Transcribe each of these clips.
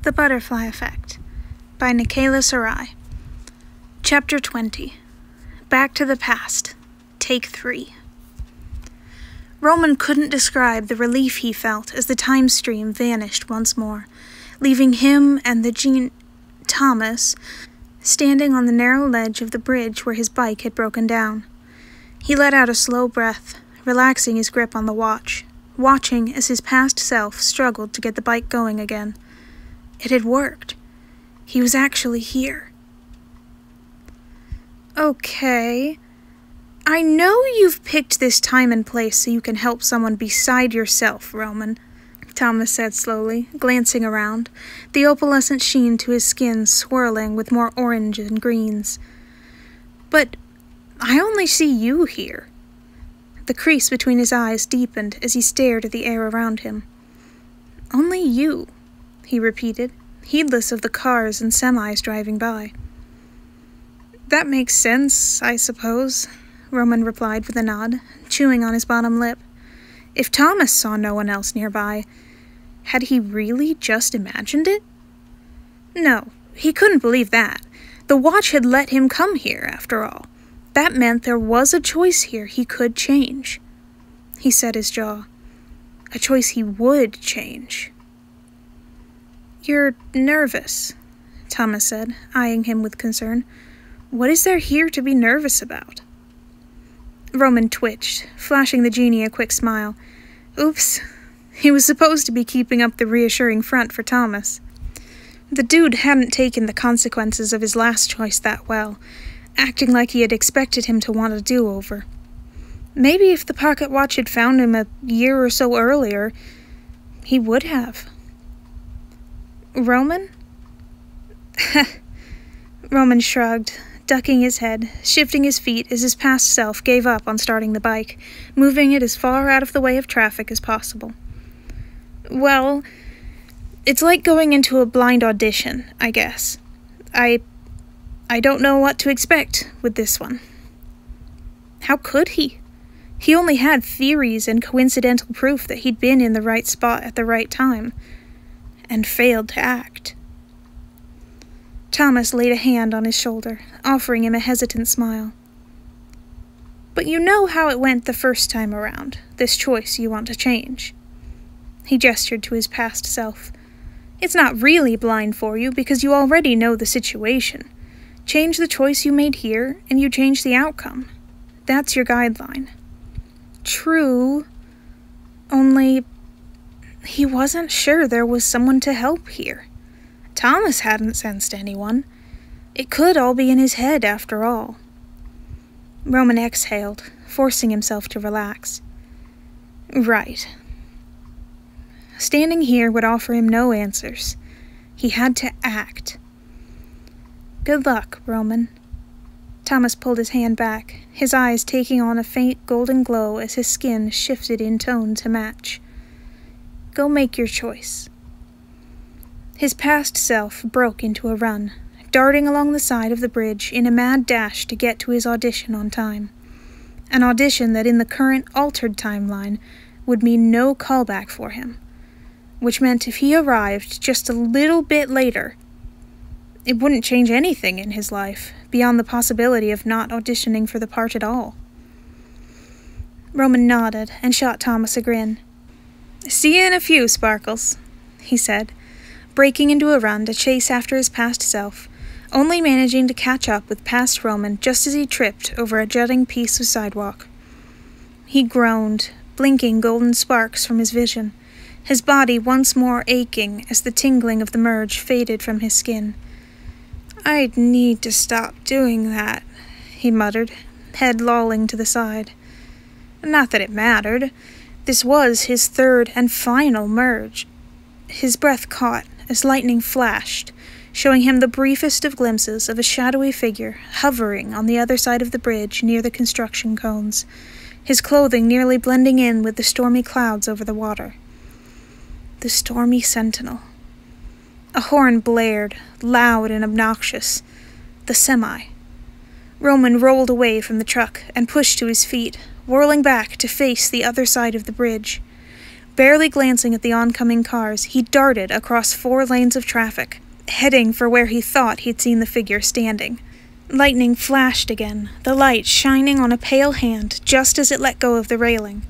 The Butterfly Effect by Nikayla Sarai. Chapter 20. Back to the Past. Take 3. Roman couldn't describe the relief he felt as the time stream vanished once more, leaving him and the Gene Thomas standing on the narrow ledge of the bridge where his bike had broken down. He let out a slow breath, relaxing his grip on the watch, watching as his past self struggled to get the bike going again. It had worked. He was actually here. Okay. I know you've picked this time and place so you can help someone beside yourself, Roman, Thomas said slowly, glancing around, the opalescent sheen to his skin swirling with more orange and greens. But I only see you here. The crease between his eyes deepened as he stared at the air around him. Only you, he repeated, heedless of the cars and semis driving by. That makes sense, I suppose, Roman replied with a nod, chewing on his bottom lip. If Thomas saw no one else nearby, had he really just imagined it? No, he couldn't believe that. The watch had let him come here, after all. That meant there was a choice here he could change. He set his jaw. A choice he would change. You're nervous, Thomas said, eyeing him with concern. What is there here to be nervous about? Roman twitched, flashing the genie a quick smile. Oops, he was supposed to be keeping up the reassuring front for Thomas. The dude hadn't taken the consequences of his last choice that well, acting like he had expected him to want a do-over. Maybe if the pocket watch had found him a year or so earlier, he would have. Roman? Roman shrugged, ducking his head, shifting his feet as his past self gave up on starting the bike, moving it as far out of the way of traffic as possible. Well, it's like going into a blind audition, I guess. I don't know what to expect with this one. How could he? He only had theories and coincidental proof that he'd been in the right spot at the right time, and failed to act. Thomas laid a hand on his shoulder, offering him a hesitant smile. But you know how it went the first time around, this choice you want to change. He gestured to his past self. It's not really blind for you because you already know the situation. Change the choice you made here, and you change the outcome. That's your guideline. True. Only he wasn't sure there was someone to help here. Thomas hadn't sensed anyone. It could all be in his head, after all. Roman exhaled, forcing himself to relax. Right. Standing here would offer him no answers. He had to act. Good luck, Roman. Thomas pulled his hand back, his eyes taking on a faint golden glow as his skin shifted in tone to match. Go make your choice. His past self broke into a run, darting along the side of the bridge in a mad dash to get to his audition on time. An audition that in the current altered timeline would mean no callback for him, which meant if he arrived just a little bit later, it wouldn't change anything in his life, beyond the possibility of not auditioning for the part at all. Roman nodded and shot Thomas a grin. See you in a few, Sparkles, he said, breaking into a run to chase after his past self, only managing to catch up with past Roman just as he tripped over a jutting piece of sidewalk. He groaned, blinking golden sparks from his vision, his body once more aching as the tingling of the merge faded from his skin. I'd need to stop doing that, he muttered, head lolling to the side. Not that it mattered. This was his third and final merge. His breath caught as lightning flashed, showing him the briefest of glimpses of a shadowy figure hovering on the other side of the bridge near the construction cones, his clothing nearly blending in with the stormy clouds over the water. The stormy sentinel. A horn blared, loud and obnoxious. The semi. Roman rolled away from the truck and pushed to his feet, whirling back to face the other side of the bridge. Barely glancing at the oncoming cars, he darted across 4 lanes of traffic, heading for where he thought he'd seen the figure standing. Lightning flashed again, the light shining on a pale hand just as it let go of the railing.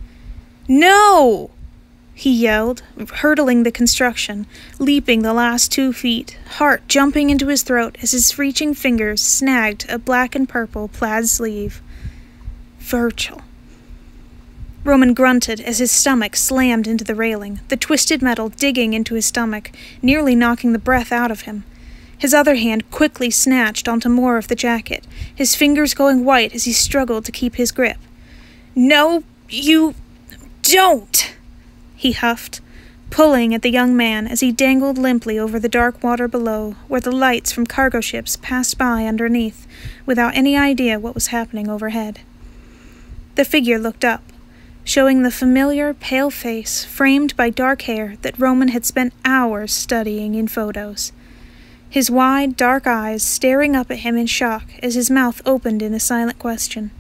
"No!" he yelled, hurdling the construction, leaping the last 2 feet, heart jumping into his throat as his reaching fingers snagged a black and purple plaid sleeve. Virgil. Roman grunted as his stomach slammed into the railing, the twisted metal digging into his stomach, nearly knocking the breath out of him. His other hand quickly snatched onto more of the jacket, his fingers going white as he struggled to keep his grip. "No, you don't!" he huffed, pulling at the young man as he dangled limply over the dark water below, where the lights from cargo ships passed by underneath, without any idea what was happening overhead. The figure looked up, showing the familiar, pale face framed by dark hair that Roman had spent hours studying in photos. His wide, dark eyes staring up at him in shock as his mouth opened in a silent question.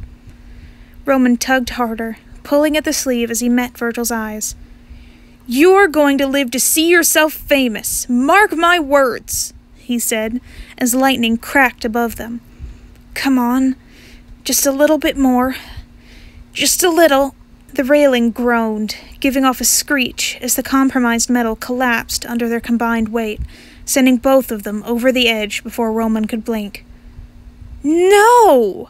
Roman tugged harder, pulling at the sleeve as he met Virgil's eyes. "You're going to live to see yourself famous. Mark my words," he said, as lightning cracked above them. "Come on. Just a little bit more. Just a little." The railing groaned, giving off a screech as the compromised metal collapsed under their combined weight, sending both of them over the edge before Roman could blink. "No!"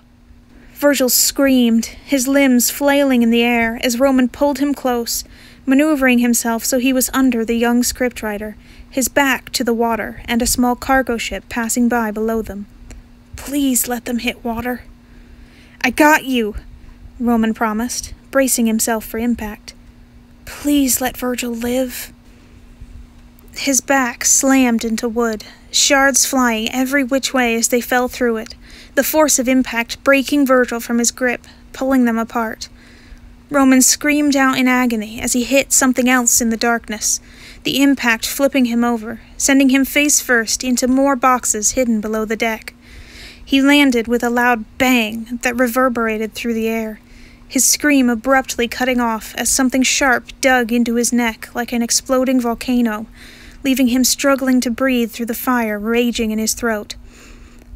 Virgil screamed, his limbs flailing in the air as Roman pulled him close, maneuvering himself so he was under the young scriptwriter, his back to the water and a small cargo ship passing by below them. "Please let them hit water." "I got you," Roman promised, bracing himself for impact. "Please let Virgil live." His back slammed into wood, shards flying every which way as they fell through it, the force of impact breaking Virgil from his grip, pulling them apart. Roman screamed out in agony as he hit something else in the darkness, the impact flipping him over, sending him face first into more boxes hidden below the deck. He landed with a loud bang that reverberated through the air, his scream abruptly cutting off as something sharp dug into his neck like an exploding volcano, leaving him struggling to breathe through the fire raging in his throat.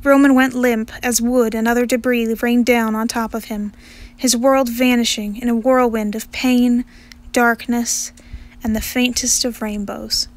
Roman went limp as wood and other debris rained down on top of him, his world vanishing in a whirlwind of pain, darkness, and the faintest of rainbows.